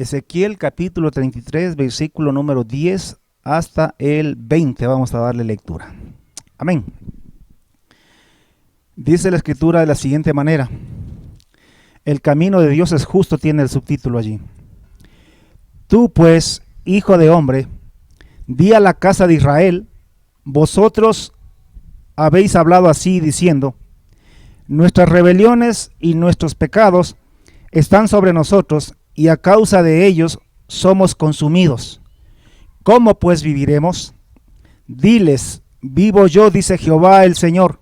Ezequiel capítulo 33, versículo número 10 hasta el 20. Vamos a darle lectura. Amén. Dice la escritura de la siguiente manera. El camino de Dios es justo, tiene el subtítulo allí. Tú pues, hijo de hombre, di a la casa de Israel, vosotros habéis hablado así diciendo, nuestras rebeliones y nuestros pecados están sobre nosotros y a causa de ellos somos consumidos. ¿Cómo pues viviremos? Diles, vivo yo, dice Jehová el Señor,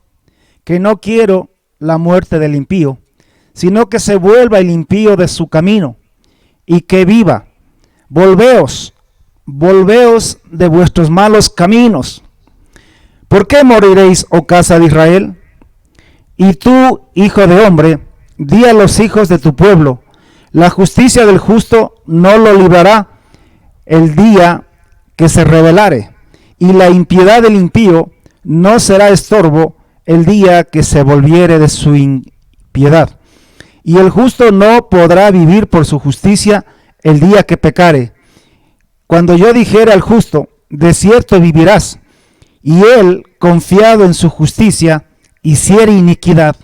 que no quiero la muerte del impío, sino que se vuelva el impío de su camino y que viva. Volveos de vuestros malos caminos. ¿Por qué moriréis, oh casa de Israel? Y tú, hijo de hombre, di a los hijos de tu pueblo, la justicia del justo no lo librará el día que se rebelare, y la impiedad del impío no será estorbo el día que se volviere de su impiedad. Y el justo no podrá vivir por su justicia el día que pecare. Cuando yo dijere al justo, de cierto vivirás, y él, confiado en su justicia, hiciere iniquidad,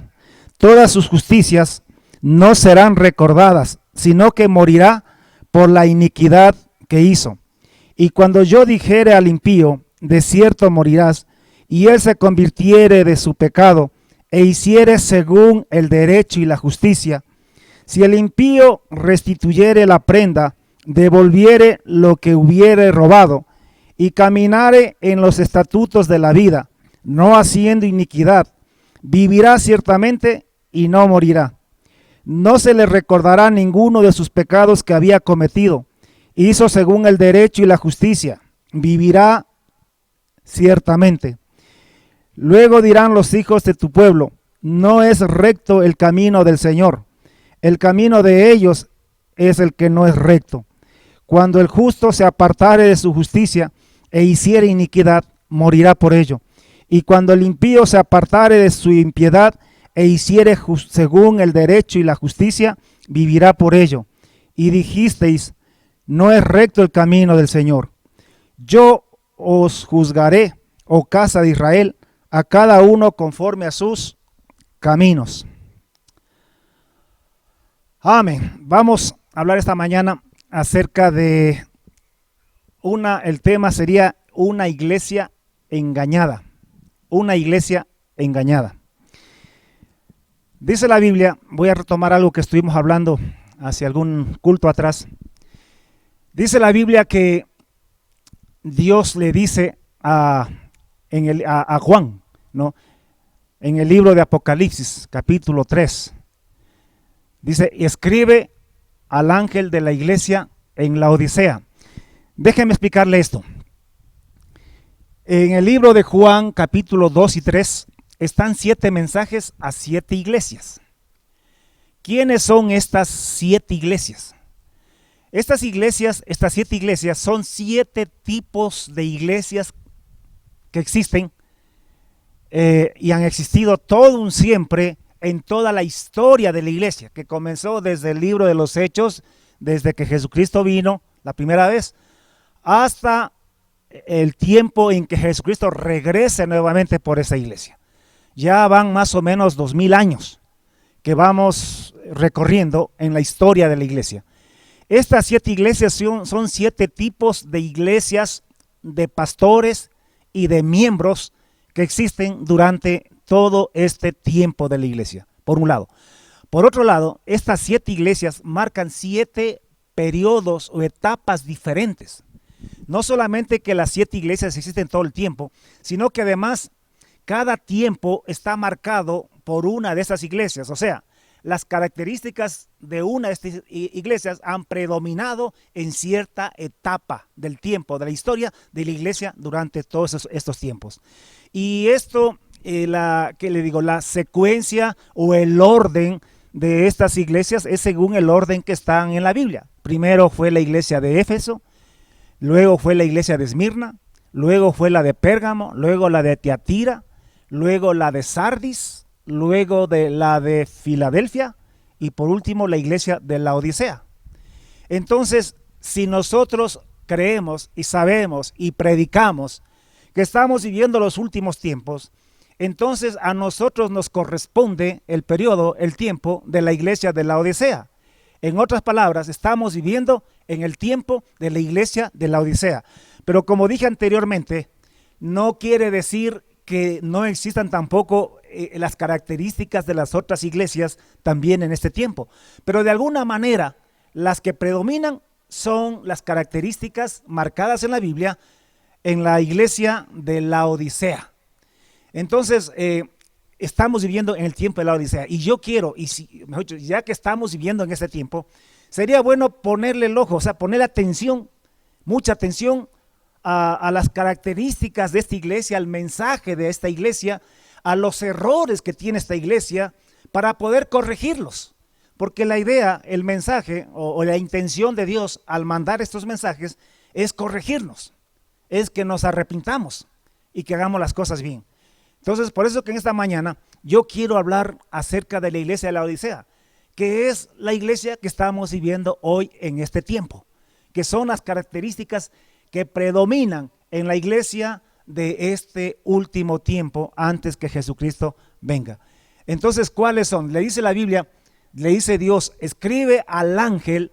todas sus justicias no serán recordadas, sino que morirá por la iniquidad que hizo. Y cuando yo dijere al impío, de cierto morirás, y él se convirtiere de su pecado, e hiciere según el derecho y la justicia, si el impío restituyere la prenda, devolviere lo que hubiere robado, y caminare en los estatutos de la vida, no haciendo iniquidad, vivirá ciertamente y no morirá. No se le recordará ninguno de sus pecados que había cometido. Hizo según el derecho y la justicia, vivirá ciertamente. Luego dirán los hijos de tu pueblo, no es recto el camino del Señor. El camino de ellos es el que no es recto. Cuando el justo se apartare de su justicia e hiciere iniquidad, morirá por ello. Y cuando el impío se apartare de su impiedad e hiciere según el derecho y la justicia, vivirá por ello. Y dijisteis, no es recto el camino del Señor. Yo os juzgaré, oh casa de Israel, a cada uno conforme a sus caminos. Amén. Vamos a hablar esta mañana acerca de el tema sería una iglesia engañada. Una iglesia engañada. Dice la Biblia, voy a retomar algo que estuvimos hablando hace algún culto atrás. Dice la Biblia que Dios le dice a Juan, ¿no? En el libro de Apocalipsis, capítulo 3, dice, escribe al ángel de la iglesia en la Odisea. Déjeme explicarle esto. En el libro de Juan, capítulo 2 y 3, están 7 mensajes a 7 iglesias. ¿Quiénes son estas 7 iglesias? Estas 7 iglesias son 7 tipos de iglesias que existen y han existido todo un siempre en toda la historia de la iglesia, que comenzó desde el libro de los Hechos, desde que Jesucristo vino la primera vez, hasta el tiempo en que Jesucristo regrese nuevamente por esa iglesia. Ya van más o menos 2000 años que vamos recorriendo en la historia de la iglesia. Estas 7 iglesias son 7 tipos de iglesias, de pastores y de miembros que existen durante todo este tiempo de la iglesia, por un lado. Por otro lado, estas 7 iglesias marcan 7 periodos o etapas diferentes. No solamente que las 7 iglesias existen todo el tiempo, sino que además cada tiempo está marcado por una de esas iglesias. O sea, las características de una de estas iglesias han predominado en cierta etapa del tiempo, de la historia de la iglesia durante todos estos tiempos. Y esto, la secuencia o el orden de estas iglesias es según el orden que están en la Biblia. Primero fue la iglesia de Éfeso, luego fue la iglesia de Esmirna, luego fue la de Pérgamo, luego la de Tiatira, luego la de Sardis, luego de la de Filadelfia y por último la iglesia de la Odisea. Entonces, si nosotros creemos y sabemos y predicamos que estamos viviendo los últimos tiempos, entonces a nosotros nos corresponde el periodo, el tiempo de la iglesia de Laodicea. En otras palabras, estamos viviendo en el tiempo de la iglesia de Laodicea. Pero como dije anteriormente, no quiere decir que no existan tampoco las características de las otras iglesias también en este tiempo. Pero de alguna manera, las que predominan son las características marcadas en la Biblia en la iglesia de Laodicea. Entonces, estamos viviendo en el tiempo de la Odisea, y yo quiero, mejor dicho, ya que estamos viviendo en este tiempo, sería bueno ponerle el ojo, o sea, poner atención, mucha atención a las características de esta iglesia, al mensaje de esta iglesia, a los errores que tiene esta iglesia, para poder corregirlos. Porque la idea, el mensaje o la intención de Dios al mandar estos mensajes es corregirnos, es que nos arrepintamos y que hagamos las cosas bien. Entonces, por eso que en esta mañana yo quiero hablar acerca de la iglesia de la Odisea, que es la iglesia que estamos viviendo hoy en este tiempo, que son las características que predominan en la iglesia de este último tiempo antes que Jesucristo venga. Entonces, ¿cuáles son? Le dice la Biblia, le dice Dios, escribe al ángel.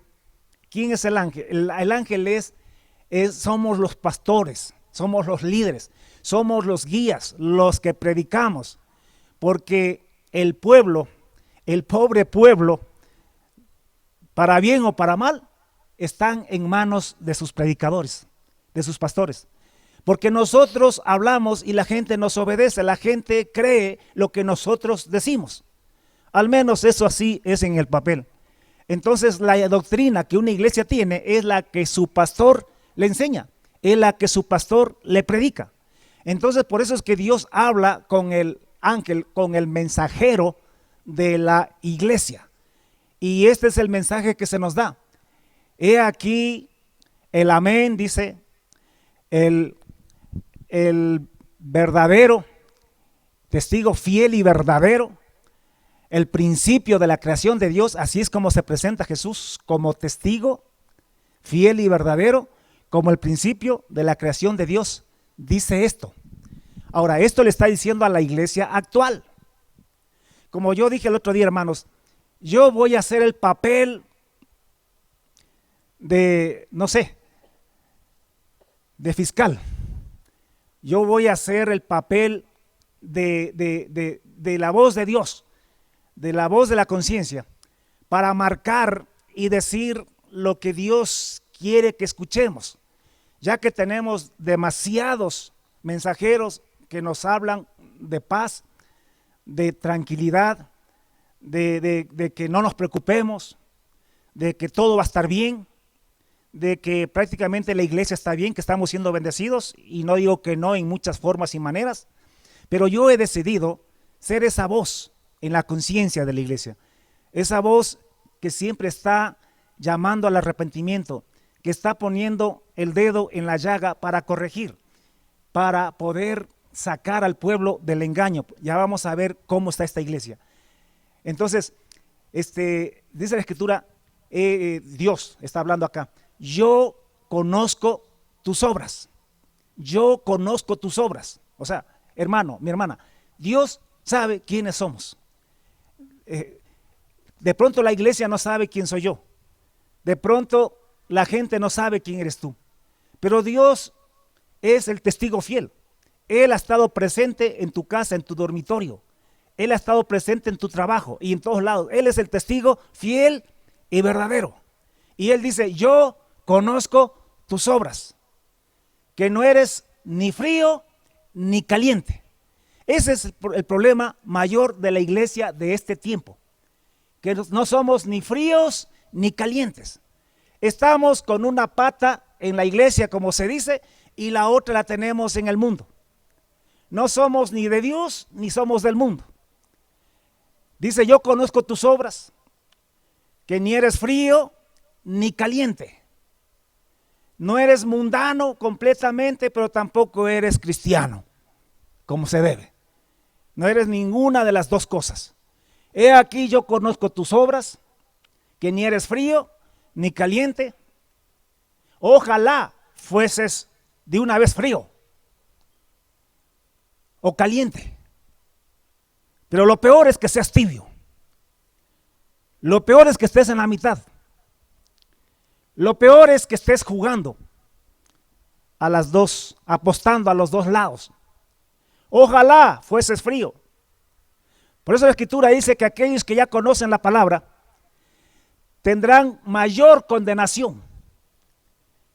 ¿Quién es el ángel? El ángel somos los pastores, somos los líderes, somos los guías, los que predicamos, porque el pueblo, el pobre pueblo, para bien o para mal, están en manos de sus predicadores, de sus pastores. Porque nosotros hablamos y la gente nos obedece, la gente cree lo que nosotros decimos. Al menos eso así es en el papel. Entonces la doctrina que una iglesia tiene es la que su pastor le enseña, es la que su pastor le predica. Entonces por eso es que Dios habla con el ángel, con el mensajero de la iglesia. Y este es el mensaje que se nos da. He aquí el amén, dice, el verdadero, testigo fiel y verdadero, el principio de la creación de Dios. Así es como se presenta Jesús, como testigo fiel y verdadero, como el principio de la creación de Dios. Dice esto. Ahora, esto le está diciendo a la iglesia actual. Como yo dije el otro día, hermanos, yo voy a hacer el papel de, no sé, de fiscal. Yo voy a hacer el papel de la voz de Dios, de la voz de la conciencia, para marcar y decir lo que Dios quiere que escuchemos, ya que tenemos demasiados mensajeros que nos hablan de paz, de tranquilidad, de que no nos preocupemos, de que todo va a estar bien, de que prácticamente la iglesia está bien, que estamos siendo bendecidos, y no digo que no en muchas formas y maneras, pero yo he decidido ser esa voz en la conciencia de la iglesia, esa voz que siempre está llamando al arrepentimiento, que está poniendo el dedo en la llaga para corregir, para poder sacar al pueblo del engaño. Ya vamos a ver cómo está esta iglesia. Entonces, dice la escritura, Dios está hablando acá, yo conozco tus obras, yo conozco tus obras. O sea, hermano, mi hermana, Dios sabe quiénes somos. De pronto la iglesia no sabe quién soy yo, de pronto la gente no sabe quién eres tú, pero Dios es el testigo fiel. Él ha estado presente en tu casa, en tu dormitorio, Él ha estado presente en tu trabajo y en todos lados. Él es el testigo fiel y verdadero, y Él dice, yo conozco tus obras, que no eres ni frío ni caliente. Ese es el problema mayor de la iglesia de este tiempo, que no somos ni fríos ni calientes. Estamos con una pata en la iglesia, como se dice, y la otra la tenemos en el mundo. No somos ni de Dios ni somos del mundo. Dice, yo conozco tus obras, que ni eres frío ni caliente. No eres mundano completamente, pero tampoco eres cristiano, como se debe. No eres ninguna de las dos cosas. He aquí yo conozco tus obras, que ni eres frío ni caliente. Ojalá fueses de una vez frío o caliente. Pero lo peor es que seas tibio. Lo peor es que estés en la mitad. Lo peor es que estés jugando a las dos, apostando a los dos lados. Ojalá fueses frío. Por eso la Escritura dice que aquellos que ya conocen la palabra tendrán mayor condenación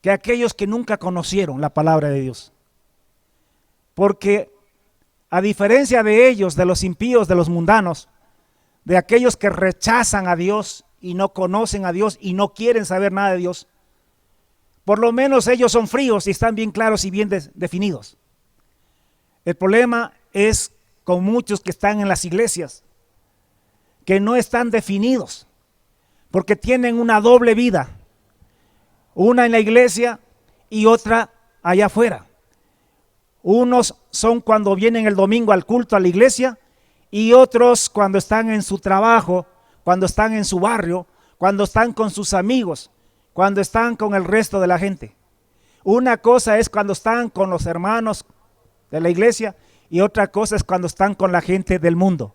que aquellos que nunca conocieron la palabra de Dios. Porque a diferencia de ellos, de los impíos, de los mundanos, de aquellos que rechazan a Dios y no conocen a Dios y no quieren saber nada de Dios, por lo menos ellos son fríos y están bien claros y bien definidos. El problema es con muchos que están en las iglesias, que no están definidos, porque tienen una doble vida, una en la iglesia y otra allá afuera. Unos son cuando vienen el domingo al culto a la iglesia y otros cuando están en su trabajo, cuando están en su barrio, cuando están con sus amigos, cuando están con el resto de la gente. Una cosa es cuando están con los hermanos de la iglesia y otra cosa es cuando están con la gente del mundo.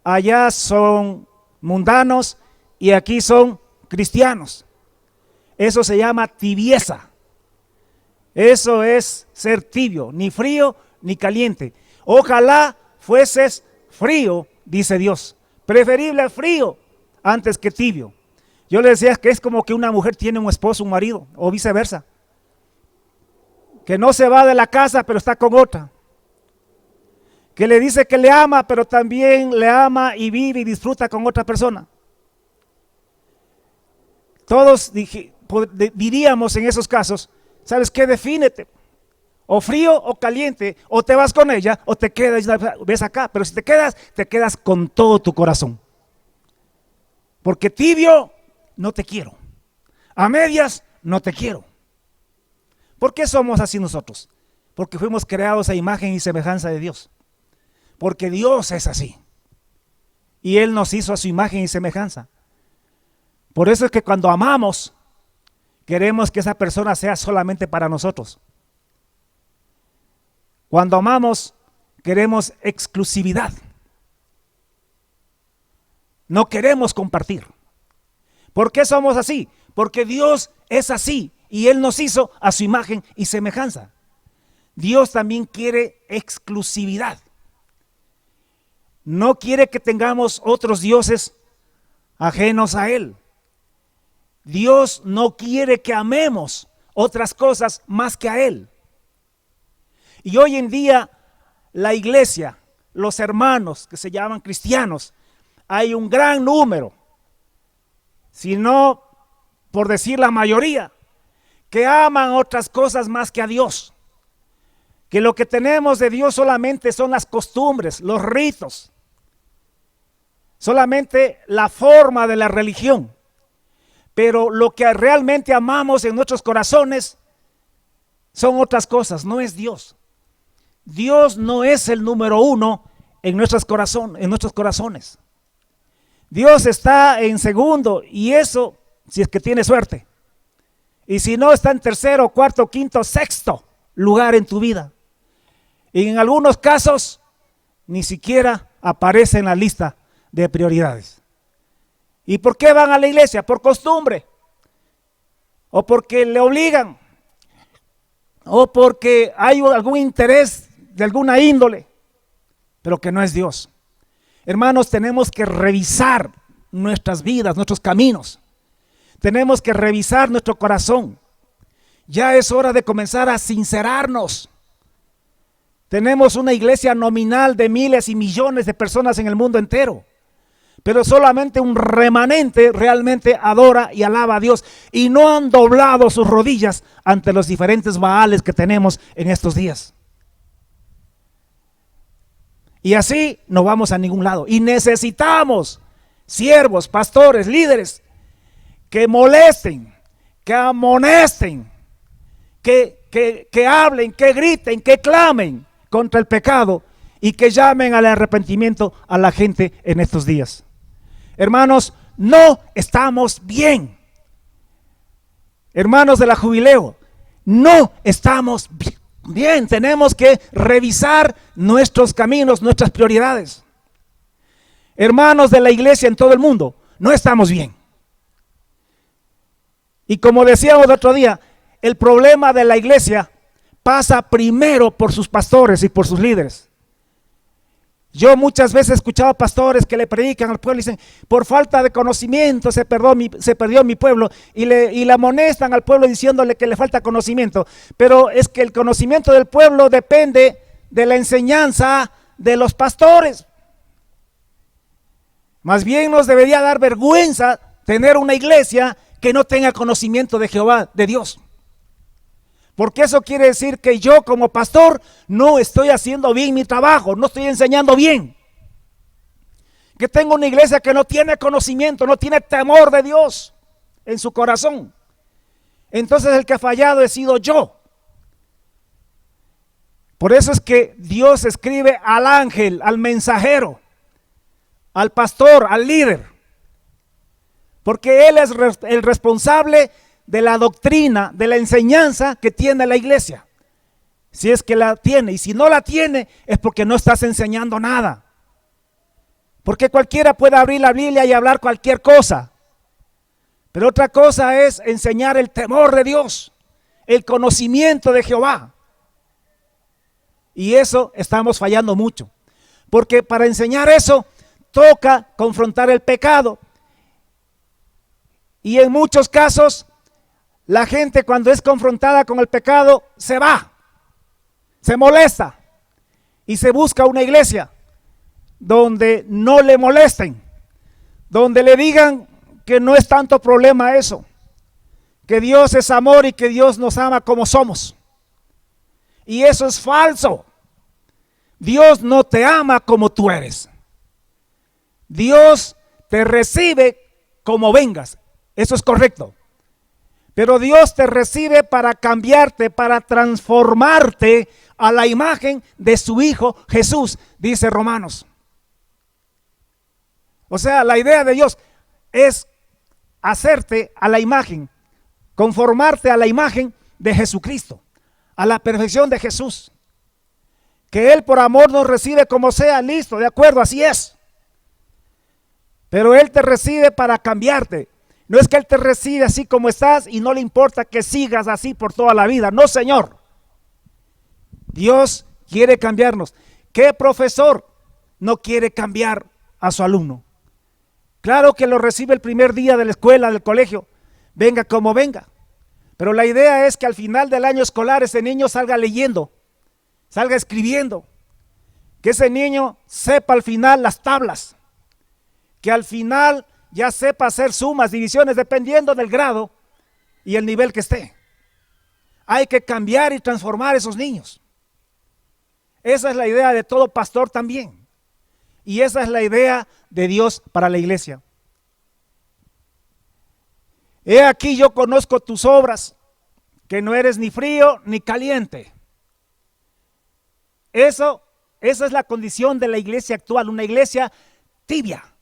Allá son mundanos y aquí son cristianos. Eso se llama tibieza. Eso es ser tibio, ni frío ni caliente. Ojalá fueses frío, dice Dios. Preferible frío antes que tibio. Yo le decía que es como que una mujer tiene un esposo, un marido, o viceversa. Que no se va de la casa, pero está con otra. Que le dice que le ama, pero también le ama y vive y disfruta con otra persona. Todos diríamos en esos casos, ¿sabes qué? Defínete, o frío o caliente, o te vas con ella, o te quedas, ves acá, pero si te quedas con todo tu corazón. Porque tibio, no te quiero. A medias, no te quiero. ¿Por qué somos así nosotros? Porque fuimos creados a imagen y semejanza de Dios. Porque Dios es así. Y Él nos hizo a su imagen y semejanza. Por eso es que cuando amamos, queremos que esa persona sea solamente para nosotros. Cuando amamos, queremos exclusividad. No queremos compartir. ¿Por qué somos así? Porque Dios es así y Él nos hizo a su imagen y semejanza. Dios también quiere exclusividad. No quiere que tengamos otros dioses ajenos a Él. Dios no quiere que amemos otras cosas más que a Él. Y hoy en día la iglesia, los hermanos que se llaman cristianos, hay un gran número, si no por decir la mayoría, que aman otras cosas más que a Dios. Que lo que tenemos de Dios solamente son las costumbres, los ritos, solamente la forma de la religión. Pero lo que realmente amamos en nuestros corazones son otras cosas, no es Dios. Dios no es el número uno en nuestros corazones. Dios está en segundo y eso si es que tiene suerte. Y si no, está en tercero, cuarto, quinto, sexto lugar en tu vida. Y en algunos casos ni siquiera aparece en la lista de prioridades. ¿Y por qué van a la iglesia? Por costumbre, o porque le obligan, o porque hay algún interés de alguna índole, pero que no es Dios. Hermanos, tenemos que revisar nuestras vidas, nuestros caminos. Tenemos que revisar nuestro corazón. Ya es hora de comenzar a sincerarnos. Tenemos una iglesia nominal de miles y millones de personas en el mundo entero, pero solamente un remanente realmente adora y alaba a Dios y no han doblado sus rodillas ante los diferentes baales que tenemos en estos días. Y así no vamos a ningún lado. Y necesitamos siervos, pastores, líderes que molesten, que amonesten, que hablen, que griten, que clamen contra el pecado y que llamen al arrepentimiento a la gente en estos días. Hermanos, no estamos bien. Hermanos de la Jubileo, no estamos bien. Tenemos que revisar nuestros caminos, nuestras prioridades. Hermanos de la iglesia en todo el mundo, no estamos bien. Y como decíamos el otro día, el problema de la iglesia pasa primero por sus pastores y por sus líderes. Yo muchas veces he escuchado pastores que le predican al pueblo y dicen, por falta de conocimiento se perdió mi pueblo, y le amonestan al pueblo diciéndole que le falta conocimiento. Pero es que el conocimiento del pueblo depende de la enseñanza de los pastores. Más bien nos debería dar vergüenza tener una iglesia que no tenga conocimiento de Jehová, de Dios. Porque eso quiere decir que yo como pastor no estoy haciendo bien mi trabajo, no estoy enseñando bien. Que tengo una iglesia que no tiene conocimiento, no tiene temor de Dios en su corazón. Entonces el que ha fallado he sido yo. Por eso es que Dios escribe al ángel, al mensajero, al pastor, al líder. Porque él es el responsable de la doctrina, de la enseñanza que tiene la iglesia. Si es que la tiene, y si no la tiene, es porque no estás enseñando nada. Porque cualquiera puede abrir la Biblia y hablar cualquier cosa. Pero otra cosa es enseñar el temor de Dios, el conocimiento de Jehová. Y eso estamos fallando mucho. Porque para enseñar eso, toca confrontar el pecado. Y en muchos casos, la gente cuando es confrontada con el pecado se va, se molesta y se busca una iglesia donde no le molesten, donde le digan que no es tanto problema eso, que Dios es amor y que Dios nos ama como somos. Y eso es falso. Dios no te ama como tú eres. Dios te recibe como vengas. Eso es correcto. Pero Dios te recibe para cambiarte, para transformarte a la imagen de su Hijo Jesús, dice Romanos. O sea, la idea de Dios es hacerte a la imagen, conformarte a la imagen de Jesucristo, a la perfección de Jesús. Que Él por amor nos recibe como sea, listo, de acuerdo, así es. Pero Él te recibe para cambiarte. No es que Él te recibe así como estás y no le importa que sigas así por toda la vida. No, Señor. Dios quiere cambiarnos. ¿Qué profesor no quiere cambiar a su alumno? Claro que lo recibe el primer día de la escuela, del colegio. Venga como venga. Pero la idea es que al final del año escolar ese niño salga leyendo, salga escribiendo. Que ese niño sepa al final las tablas. Que al final ya sepa hacer sumas, divisiones, dependiendo del grado y el nivel que esté. Hay que cambiar y transformar a esos niños. Esa es la idea de todo pastor también. Y esa es la idea de Dios para la iglesia. He aquí yo conozco tus obras, que no eres ni frío ni caliente. Esa es la condición de la iglesia actual, una iglesia tibia.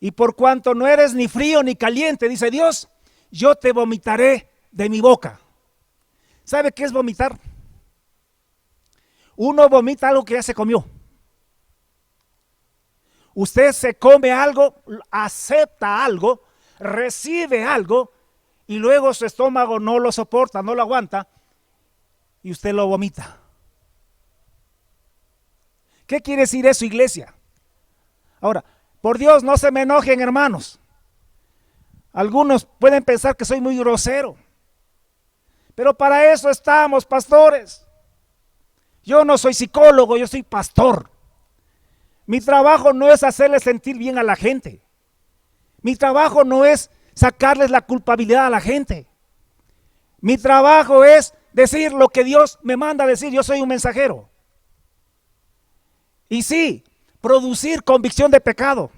Y por cuanto no eres ni frío ni caliente, dice Dios, yo te vomitaré de mi boca. ¿Sabe qué es vomitar? Uno vomita algo que ya se comió. Usted se come algo, acepta algo, recibe algo y luego su estómago no lo soporta, no lo aguanta y usted lo vomita. ¿Qué quiere decir eso, iglesia? Ahora, por Dios, no se me enojen, hermanos. Algunos pueden pensar que soy muy grosero, pero para eso estamos, pastores. Yo no soy psicólogo, yo soy pastor. Mi trabajo no es hacerle sentir bien a la gente. Mi trabajo no es sacarles la culpabilidad a la gente. Mi trabajo es decir lo que Dios me manda a decir. Yo soy un mensajero. Y sí, producir convicción de pecado.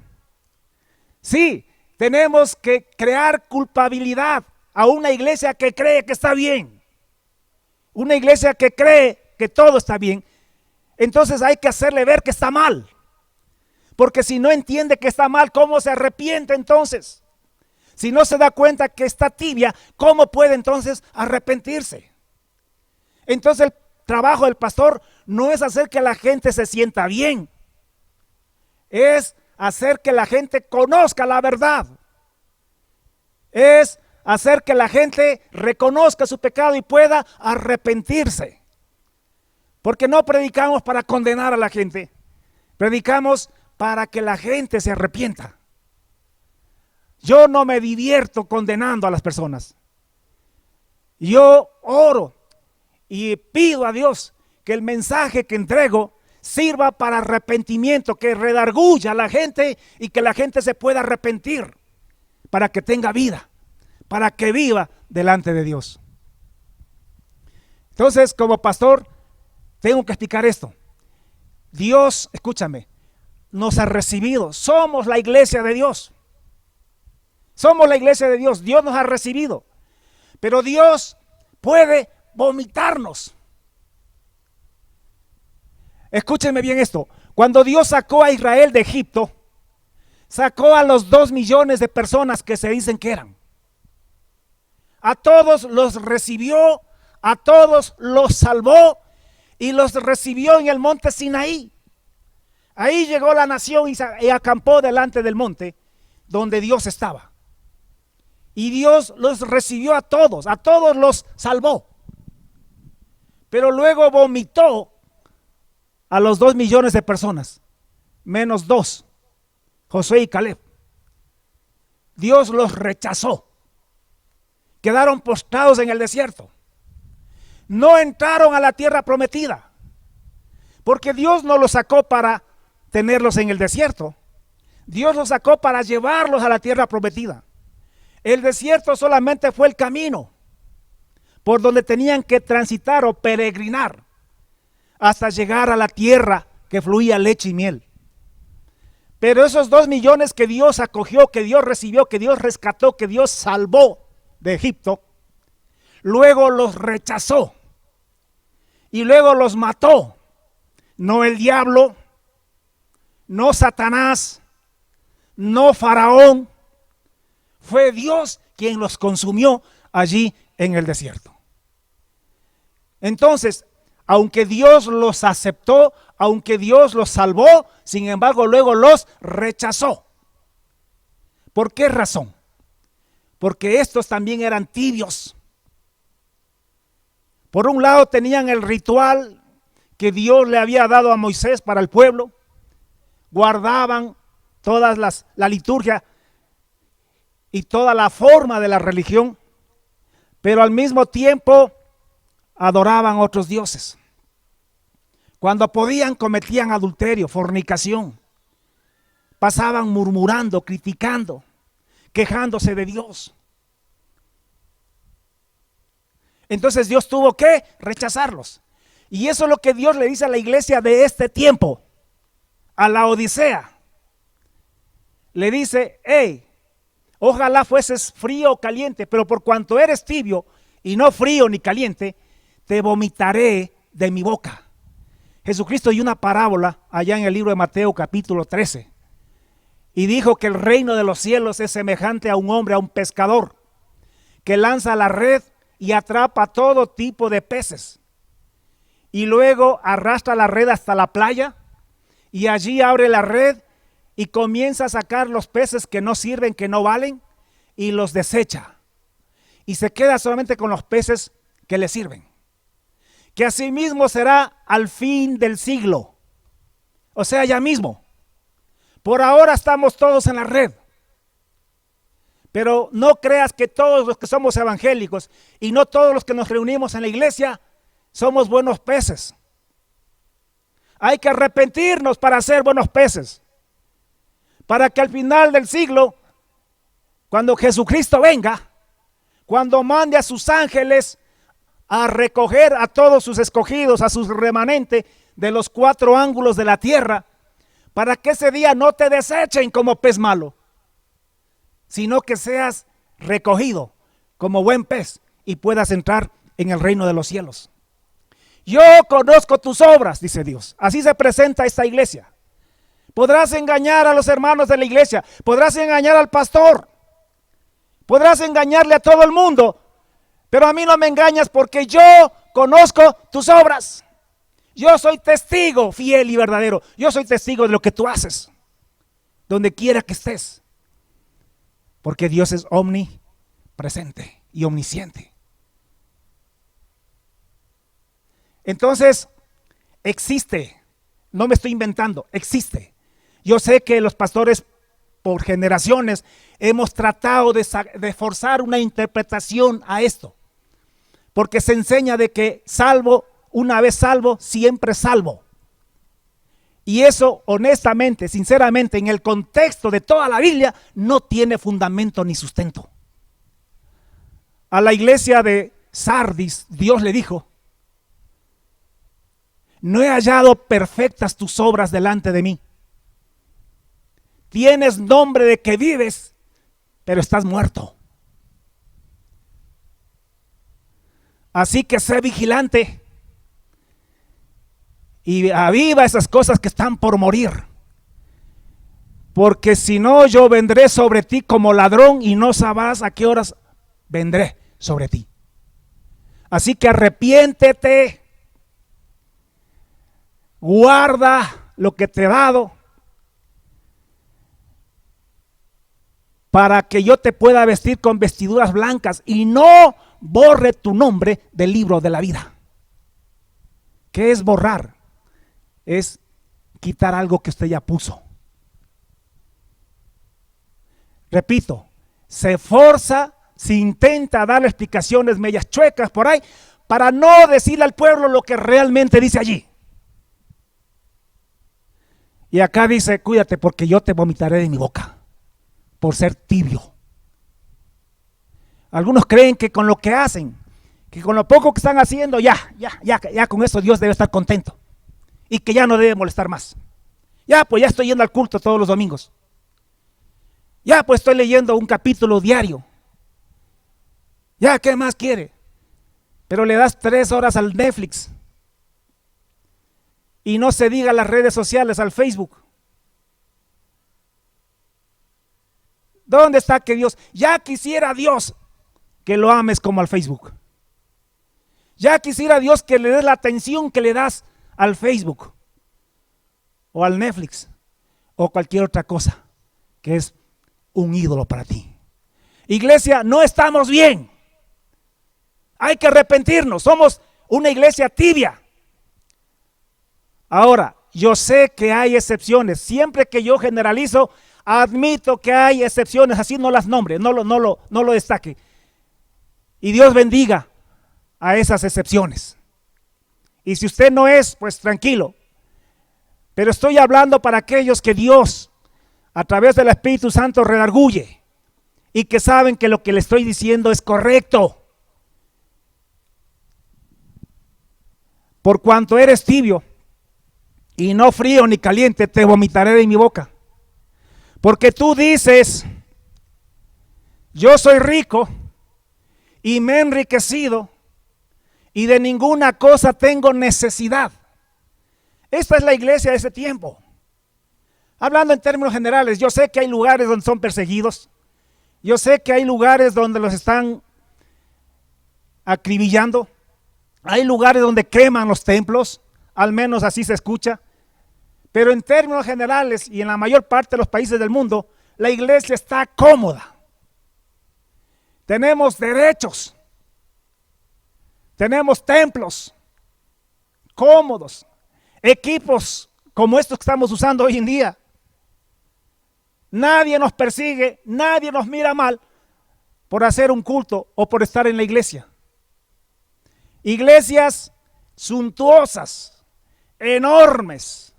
Sí, tenemos que crear culpabilidad a una iglesia que cree que está bien. Una iglesia que cree que todo está bien. Entonces hay que hacerle ver que está mal. Porque si no entiende que está mal, ¿cómo se arrepiente entonces? Si no se da cuenta que está tibia, ¿cómo puede entonces arrepentirse? Entonces el trabajo del pastor no es hacer que la gente se sienta bien, es hacer que la gente conozca la verdad, es hacer que la gente reconozca su pecado y pueda arrepentirse. Porque no predicamos para condenar a la gente, predicamos para que la gente se arrepienta. Yo no me divierto condenando a las personas. Yo oro y pido a Dios que el mensaje que entrego sirva para arrepentimiento, que redarguya a la gente y que la gente se pueda arrepentir para que tenga vida, para que viva delante de Dios. Entonces, como pastor, tengo que explicar esto. Dios, escúchame, nos ha recibido. Somos la iglesia de Dios. Somos la iglesia de Dios. Dios nos ha recibido. Pero Dios puede vomitarnos. Escúchenme bien esto. Cuando Dios sacó a Israel de Egipto, sacó a los 2 millones de personas que se dicen que eran. A todos los recibió, a todos los salvó y los recibió en el monte Sinaí. Ahí llegó la nación y acampó delante del monte donde Dios estaba. Y Dios los recibió a todos los salvó. Pero luego vomitó a los 2 millones de personas, menos 2, Josué y Caleb. Dios los rechazó. Quedaron postrados en el desierto. No entraron a la tierra prometida, porque Dios no los sacó para tenerlos en el desierto. Dios los sacó para llevarlos a la tierra prometida. El desierto solamente fue el camino por donde tenían que transitar o peregrinar hasta llegar a la tierra que fluía leche y miel. Pero esos 2 millones que Dios acogió, que Dios recibió, que Dios rescató, que Dios salvó de Egipto, luego los rechazó y luego los mató. No el diablo, no Satanás, no Faraón, fue Dios quien los consumió allí en el desierto. Entonces, aunque Dios los aceptó, aunque Dios los salvó, sin embargo luego los rechazó. ¿Por qué razón? Porque estos también eran tibios. Por un lado tenían el ritual que Dios le había dado a Moisés para el pueblo, guardaban todas la liturgia y toda la forma de la religión, pero al mismo tiempo adoraban otros dioses. Cuando podían, cometían adulterio, fornicación, pasaban murmurando, criticando, quejándose de Dios. Entonces Dios tuvo que rechazarlos. Y eso es lo que Dios le dice a la iglesia de este tiempo, a la Odisea. Le dice: hey, ojalá fueses frío o caliente, pero por cuanto eres tibio y no frío ni caliente, te vomitaré de mi boca. Jesucristo dio una parábola allá en el libro de Mateo capítulo 13 y dijo que el reino de los cielos es semejante a un hombre, a un pescador, que lanza la red y atrapa todo tipo de peces y luego arrastra la red hasta la playa y allí abre la red y comienza a sacar los peces que no sirven, que no valen, y los desecha y se queda solamente con los peces que le sirven. Que asimismo será al fin del siglo, o sea, ya mismo. Por ahora estamos todos en la red, pero no creas que todos los que somos evangélicos y no todos los que nos reunimos en la iglesia somos buenos peces. Hay que arrepentirnos para ser buenos peces, para que al final del siglo, cuando Jesucristo venga, cuando mande a sus ángeles a recoger a todos sus escogidos, a sus remanentes de los 4 ángulos de la tierra, para que ese día no te desechen como pez malo, sino que seas recogido como buen pez y puedas entrar en el reino de los cielos. Yo conozco tus obras, dice Dios. Así se presenta esta iglesia. Podrás engañar a los hermanos de la iglesia, podrás engañar al pastor, Podrás engañarle a todo el mundo, pero a mí no me engañas porque yo conozco tus obras. Yo soy testigo fiel y verdadero. Yo soy testigo de lo que tú haces, donde quiera que estés. Porque Dios es omnipresente y omnisciente. Entonces, existe. No me estoy inventando, existe. Yo sé que los pastores por generaciones hemos tratado de forzar una interpretación a esto. Porque se enseña de que salvo, una vez salvo, siempre salvo. Y eso, honestamente, sinceramente, en el contexto de toda la Biblia, no tiene fundamento ni sustento. A la iglesia de Sardis, Dios le dijo: no he hallado perfectas tus obras delante de mí. Tienes nombre de que vives, pero estás muerto. Así que sé vigilante y aviva esas cosas que están por morir. Porque si no, yo vendré sobre ti como ladrón y no sabrás a qué horas vendré sobre ti. Así que arrepiéntete, guarda lo que te he dado, para que yo te pueda vestir con vestiduras blancas y no borre tu nombre del libro de la vida. ¿Qué es borrar? Es quitar algo que usted ya puso. Repito, se forza, se intenta dar explicaciones medias chuecas por ahí para no decirle al pueblo lo que realmente dice allí. Y acá dice: cuídate porque yo te vomitaré de mi boca por ser tibio. Algunos creen que con lo que hacen, que con lo poco que están haciendo, ya con eso Dios debe estar contento y que ya no debe molestar más. Pues ya estoy yendo al culto todos los domingos. Pues estoy leyendo un capítulo diario. ¿Qué más quiere? Pero le das 3 horas al Netflix. Y no se diga las redes sociales, al Facebook. ¿Dónde está que Dios? Ya quisiera Dios que lo ames como al Facebook. Ya quisiera Dios que le des la atención que le das al Facebook o al Netflix o cualquier otra cosa que es un ídolo para ti. Iglesia, no estamos bien. Hay que arrepentirnos. Somos una iglesia tibia. Ahora, yo sé que hay excepciones. Siempre que yo generalizo, admito que hay excepciones. Así no las nombre, no lo destaque. Y Dios bendiga a esas excepciones. Y si usted no es, pues tranquilo. Pero estoy hablando para aquellos que Dios, a través del Espíritu Santo, redarguye y que saben que lo que le estoy diciendo es correcto. Por cuanto eres tibio y no frío ni caliente, te vomitaré de mi boca. Porque tú dices: yo soy rico y me he enriquecido y de ninguna cosa tengo necesidad. Esta es la iglesia de ese tiempo. Hablando en términos generales, yo sé que hay lugares donde son perseguidos. Yo sé que hay lugares donde los están acribillando. Hay lugares donde queman los templos, al menos así se escucha. Pero en términos generales y en la mayor parte de los países del mundo, la iglesia está cómoda. Tenemos derechos. Tenemos templos cómodos, equipos como estos que estamos usando hoy en día. Nadie nos persigue, nadie nos mira mal por hacer un culto o por estar en la iglesia. Iglesias suntuosas, enormes,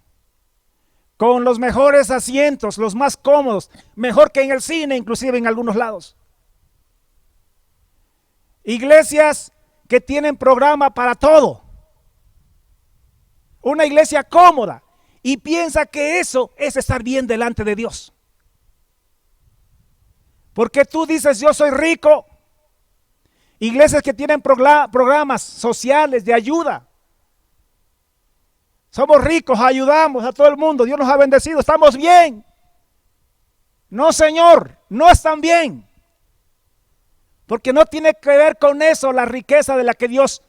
con los mejores asientos, los más cómodos, mejor que en el cine, inclusive en algunos lados. Iglesias que tienen programa para todo. Una iglesia cómoda y piensa que eso es estar bien delante de Dios. Porque tú dices: yo soy rico. Iglesias que tienen programas sociales de ayuda. Somos ricos, ayudamos a todo el mundo, Dios nos ha bendecido, estamos bien. No, Señor, no están bien. Porque no tiene que ver con eso la riqueza de la que Dios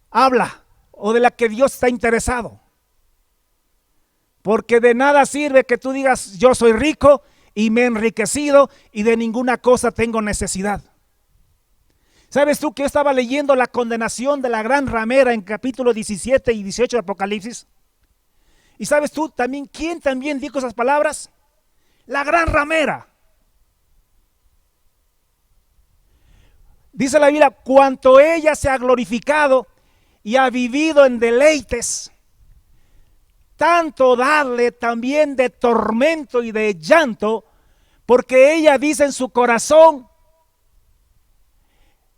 habla o de la que Dios está interesado. Porque de nada sirve que tú digas yo soy rico y me he enriquecido y de ninguna cosa tengo necesidad. ¿Sabes tú que yo estaba leyendo la condenación de la gran ramera en capítulo 17 y 18 de Apocalipsis? ¿Y sabes tú también quién también dijo esas palabras? La gran ramera. Dice la Biblia, cuanto ella se ha glorificado y ha vivido en deleites, tanto darle también de tormento y de llanto, porque ella dice en su corazón,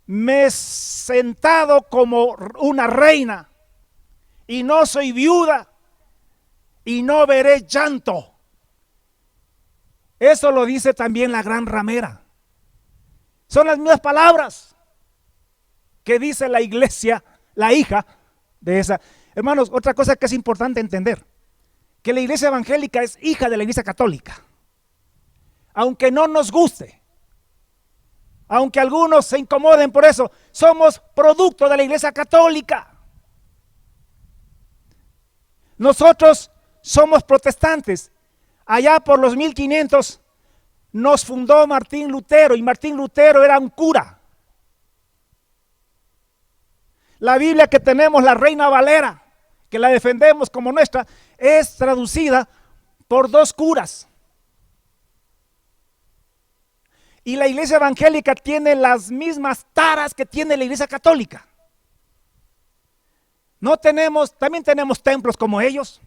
me he sentado como una reina y no soy viuda y no veré llanto. Eso lo dice también la gran ramera. Son las mismas palabras que dice la iglesia, la hija de esa. Hermanos, otra cosa que es importante entender, que la iglesia evangélica es hija de la iglesia católica. Aunque no nos guste, aunque algunos se incomoden por eso, somos producto de la iglesia católica. Nosotros somos protestantes. Allá por los 1500 nos fundó Martín Lutero, y Martín Lutero era un cura. La Biblia que tenemos, la Reina Valera, que la defendemos como nuestra, es traducida por 2 curas. Y la iglesia evangélica tiene las mismas taras que tiene la iglesia católica. No tenemos, también tenemos templos como ellos.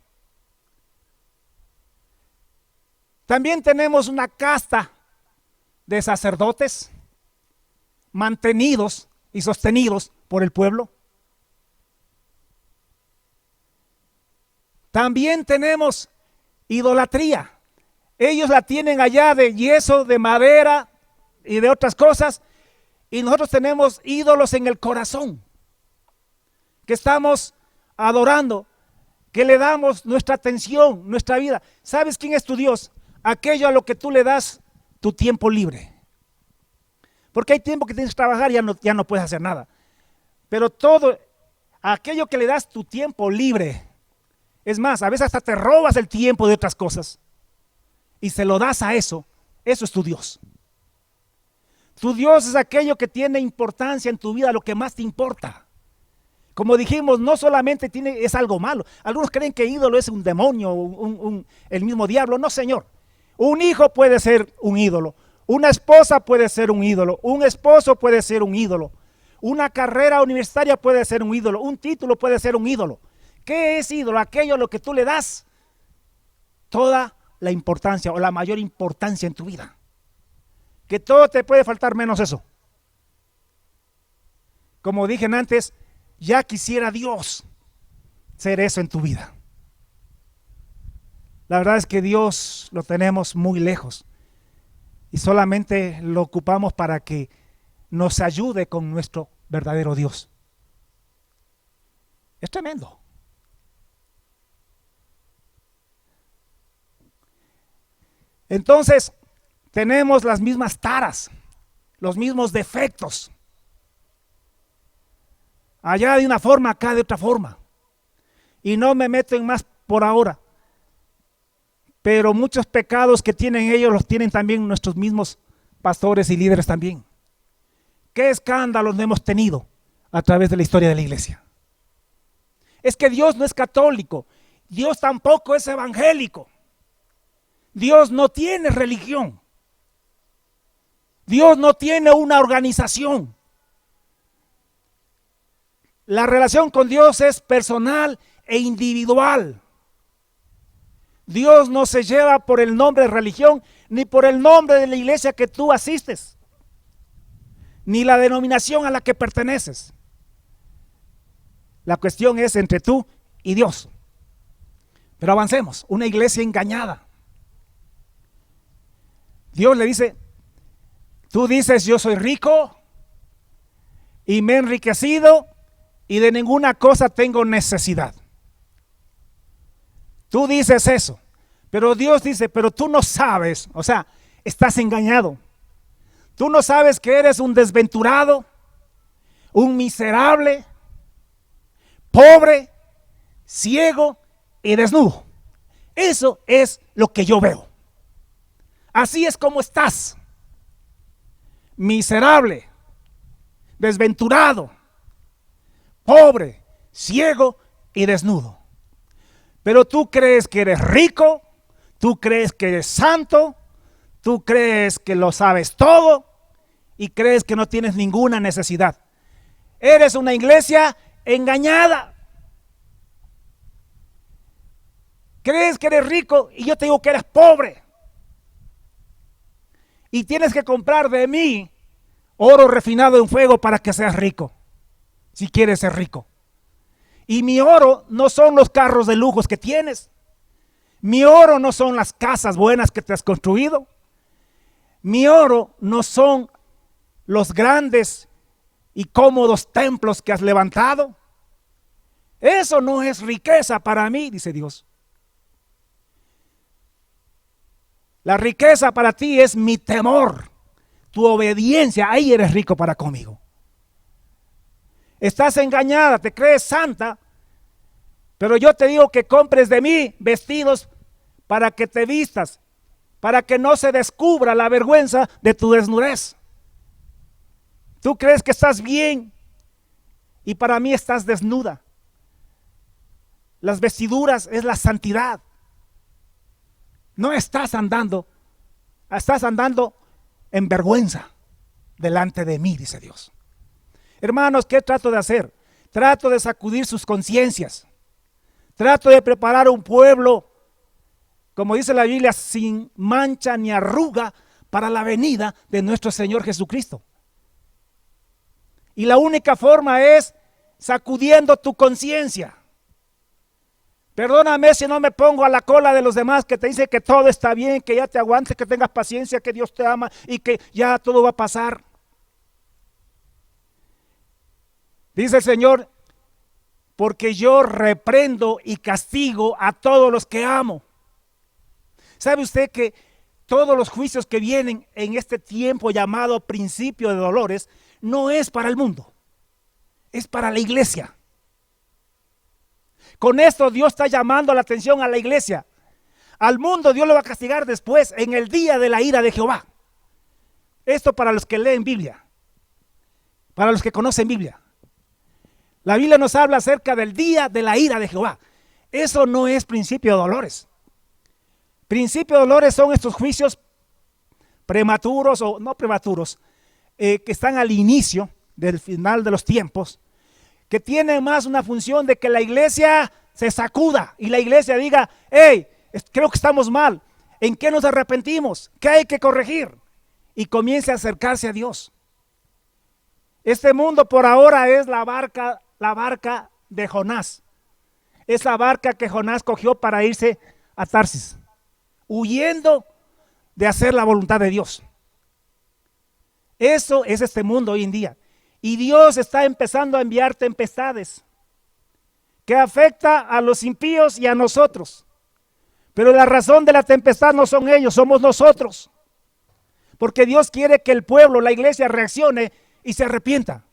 También tenemos una casta de sacerdotes mantenidos y sostenidos por el pueblo. También tenemos idolatría. Ellos la tienen allá de yeso, de madera y de otras cosas. Y nosotros tenemos ídolos en el corazón, que estamos adorando, que le damos nuestra atención, nuestra vida. ¿Sabes quién es tu Dios? Aquello a lo que tú le das tu tiempo libre. Porque hay tiempo que tienes que trabajar y ya no puedes hacer nada. Pero todo, aquello que le das tu tiempo libre, es más, a veces hasta te robas el tiempo de otras cosas y se lo das a eso, eso es tu Dios. Tu Dios es aquello que tiene importancia en tu vida, lo que más te importa. Como dijimos, no solamente es algo malo. Algunos creen que ídolo es un demonio, el mismo diablo. No, señor. Un hijo puede ser un ídolo. Una esposa puede ser un ídolo. Un esposo puede ser un ídolo. Una carrera universitaria puede ser un ídolo. Un título puede ser un ídolo. ¿Qué es ídolo? Aquello a lo que tú le das toda la importancia o la mayor importancia en tu vida. Que todo te puede faltar menos eso. Como dije antes, ya quisiera Dios ser eso en tu vida. La verdad es que Dios lo tenemos muy lejos y solamente lo ocupamos para que nos ayude con nuestro verdadero Dios. Es tremendo. Entonces, tenemos las mismas taras, los mismos defectos. Allá de una forma, acá de otra forma. Y no me meto en más por ahora. Pero muchos pecados que tienen ellos los tienen también nuestros mismos pastores y líderes también. ¿Qué escándalos no hemos tenido a través de la historia de la iglesia? Es que Dios no es católico. Dios tampoco es evangélico. Dios no tiene religión. Dios no tiene una organización. La relación con Dios es personal e individual. Dios no se lleva por el nombre de religión, ni por el nombre de la iglesia que tú asistes, ni la denominación a la que perteneces. La cuestión es entre tú y Dios. Pero avancemos, una iglesia engañada. Dios le dice, tú dices yo soy rico y me he enriquecido y de ninguna cosa tengo necesidad. Tú dices eso, pero Dios dice, pero tú no sabes, o sea, estás engañado. Tú no sabes que eres un desventurado, un miserable, pobre, ciego y desnudo. Eso es lo que yo veo. Así es como estás. Miserable, desventurado, pobre, ciego y desnudo. Pero tú crees que eres rico, tú crees que eres santo, tú crees que lo sabes todo y crees que no tienes ninguna necesidad. Eres una iglesia engañada. Crees que eres rico y yo te digo que eres pobre. Y tienes que comprar de mí oro refinado en fuego para que seas rico, si quieres ser rico. Y mi oro no son los carros de lujos que tienes. Mi oro no son las casas buenas que te has construido. Mi oro no son los grandes y cómodos templos que has levantado. Eso no es riqueza para mí, dice Dios. La riqueza para ti es mi temor, tu obediencia. Ahí eres rico para conmigo. Estás engañada, te crees santa, pero yo te digo que compres de mí vestidos para que te vistas, para que no se descubra la vergüenza de tu desnudez. Tú crees que estás bien y para mí estás desnuda. Las vestiduras es la santidad. No estás andando en vergüenza delante de mí, dice Dios. Hermanos, ¿qué trato de hacer? Trato de sacudir sus conciencias. Trato de preparar un pueblo, como dice la Biblia, sin mancha ni arruga para la venida de nuestro Señor Jesucristo. Y la única forma es sacudiendo tu conciencia. Perdóname si no me pongo a la cola de los demás que te dicen que todo está bien, que ya te aguantes, que tengas paciencia, que Dios te ama y que ya todo va a pasar. Dice el Señor, porque yo reprendo y castigo a todos los que amo. ¿Sabe usted que todos los juicios que vienen en este tiempo llamado principio de dolores no es para el mundo, es para la iglesia? Con esto Dios está llamando la atención a la iglesia. Al mundo Dios lo va a castigar después, en el día de la ira de Jehová. Esto para los que leen Biblia, para los que conocen Biblia. La Biblia nos habla acerca del día de la ira de Jehová. Eso no es principio de dolores. Principio de dolores son estos juicios prematuros o no prematuros, que están al inicio del final de los tiempos, que tienen más una función de que la iglesia se sacuda y la iglesia diga, hey, creo que estamos mal, ¿en qué nos arrepentimos? ¿Qué hay que corregir? Y comience a acercarse a Dios. Este mundo por ahora es la barca de Jonás. Es la barca que Jonás cogió para irse a Tarsis, huyendo de hacer la voluntad de Dios. Eso es este mundo hoy en día. Y Dios está empezando a enviar tempestades que afecta a los impíos y a nosotros. Pero la razón de la tempestad no son ellos, somos nosotros. Porque Dios quiere que el pueblo, la iglesia, reaccione y se arrepienta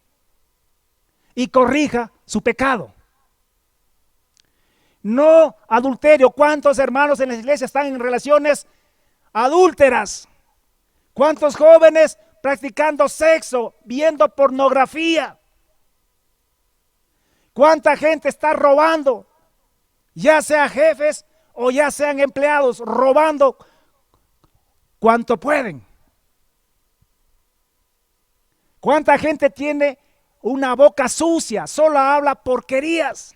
y corrija su pecado. No adulterio. ¿Cuántos hermanos en la iglesia están en relaciones adúlteras? ¿Cuántos jóvenes practicando sexo, viendo pornografía? ¿Cuánta gente está robando? Ya sea jefes o ya sean empleados, robando cuanto pueden. ¿Cuánta gente tiene una boca sucia, solo habla porquerías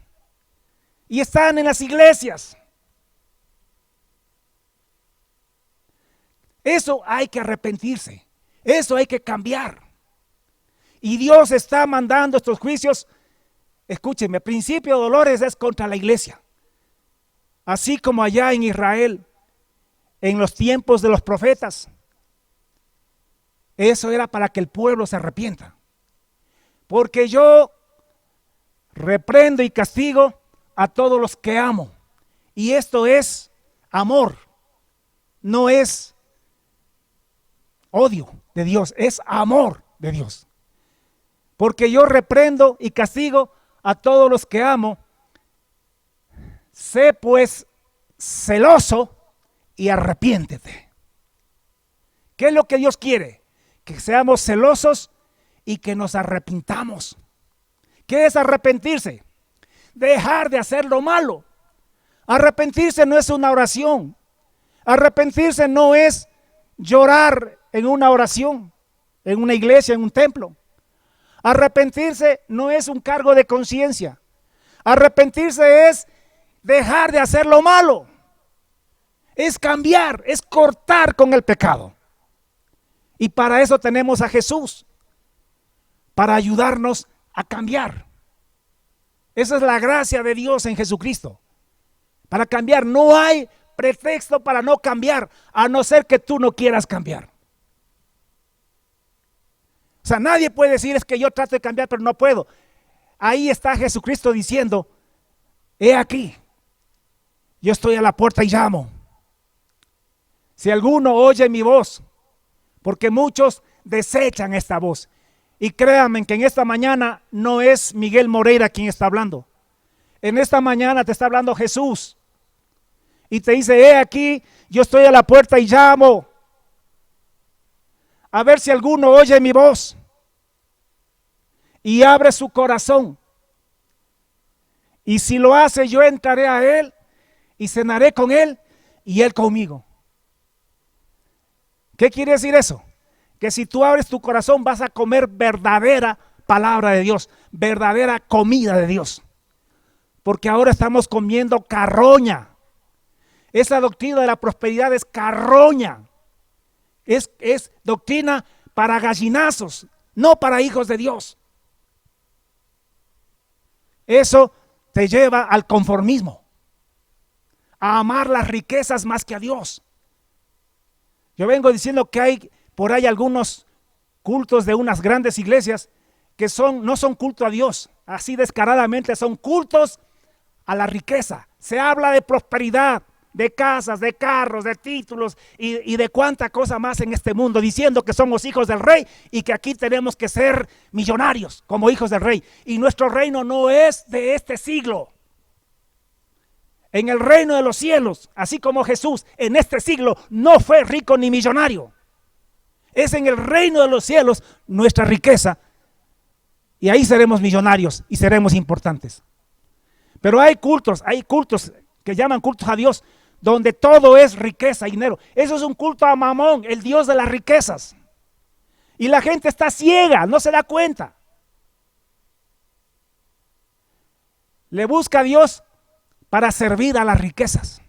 y están en las iglesias? Eso hay que arrepentirse. Eso hay que cambiar. Y Dios está mandando estos juicios. Escúcheme, principio de dolores es contra la iglesia. Así como allá en Israel, en los tiempos de los profetas. Eso era para que el pueblo se arrepienta. Porque yo reprendo y castigo a todos los que amo. Y esto es amor. No es odio de Dios, es amor de Dios. Porque yo reprendo y castigo a todos los que amo. Sé pues celoso y arrepiéntete. ¿Qué es lo que Dios quiere? Que seamos celosos y que nos arrepintamos. ¿Qué es arrepentirse? Dejar de hacer lo malo. Arrepentirse no es una oración. Arrepentirse no es llorar en una oración, en una iglesia, en un templo. Arrepentirse no es un cargo de conciencia. Arrepentirse es dejar de hacer lo malo. Es cambiar, es cortar con el pecado. Y para eso tenemos a Jesús, para ayudarnos a cambiar. Esa es la gracia de Dios en Jesucristo. Para cambiar, no hay pretexto para no cambiar, a no ser que tú no quieras cambiar. O sea, nadie puede decir es que yo trato de cambiar, pero no puedo. Ahí está Jesucristo diciendo, he aquí, yo estoy a la puerta y llamo. Si alguno oye mi voz, porque muchos desechan esta voz. Y créanme que en esta mañana no es Miguel Moreira quien está hablando. En esta mañana te está hablando Jesús. Y te dice, he aquí, yo estoy a la puerta y llamo. A ver si alguno oye mi voz. Y abre su corazón. Y si lo hace, yo entraré a él y cenaré con él y él conmigo. ¿Qué quiere decir eso? Que si tú abres tu corazón vas a comer verdadera palabra de Dios, verdadera comida de Dios. Porque ahora estamos comiendo carroña. Esa doctrina de la prosperidad es carroña. Es doctrina para gallinazos, no para hijos de Dios. Eso te lleva al conformismo, a amar las riquezas más que a Dios. Yo vengo diciendo que hay por ahí algunos cultos de unas grandes iglesias que no son culto a Dios, así descaradamente son cultos a la riqueza. Se habla de prosperidad, de casas, de carros, de títulos y de cuánta cosa más en este mundo, diciendo que somos hijos del rey y que aquí tenemos que ser millonarios como hijos del rey. Y nuestro reino no es de este siglo. En el reino de los cielos, así como Jesús en este siglo no fue rico ni millonario. Es en el reino de los cielos nuestra riqueza y ahí seremos millonarios y seremos importantes. Pero hay cultos que llaman cultos a Dios, donde todo es riqueza y dinero. Eso es un culto a Mamón, el Dios de las riquezas. Y la gente está ciega, no se da cuenta. Le busca a Dios para servir a las riquezas.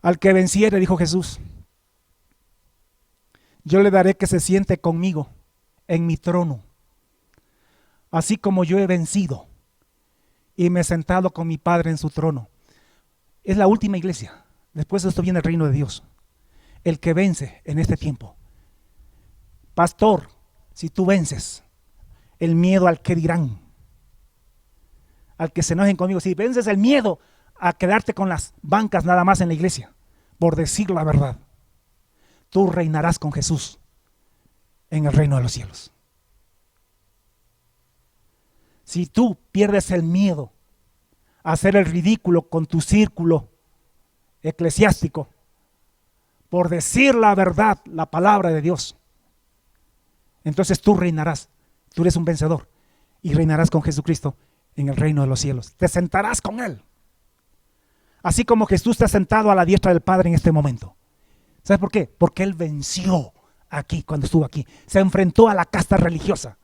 Al que venciere, dijo Jesús, yo le daré que se siente conmigo en mi trono, así como yo he vencido y me he sentado con mi Padre en su trono. Es la última iglesia. Después de esto viene el reino de Dios. El que vence en este tiempo. Pastor, si tú vences el miedo al que dirán, al que se enojen conmigo, si vences el miedo a quedarte con las bancas nada más en la iglesia, por decir la verdad, tú reinarás con Jesús en el reino de los cielos. Si tú pierdes el miedo a hacer el ridículo con tu círculo eclesiástico, por decir la verdad, la palabra de Dios, entonces tú reinarás, tú eres un vencedor y reinarás con Jesucristo en el reino de los cielos. Te sentarás con Él. Así como Jesús está sentado a la diestra del Padre en este momento. ¿Sabes por qué? Porque Él venció aquí, cuando estuvo aquí. Se enfrentó a la casta religiosa.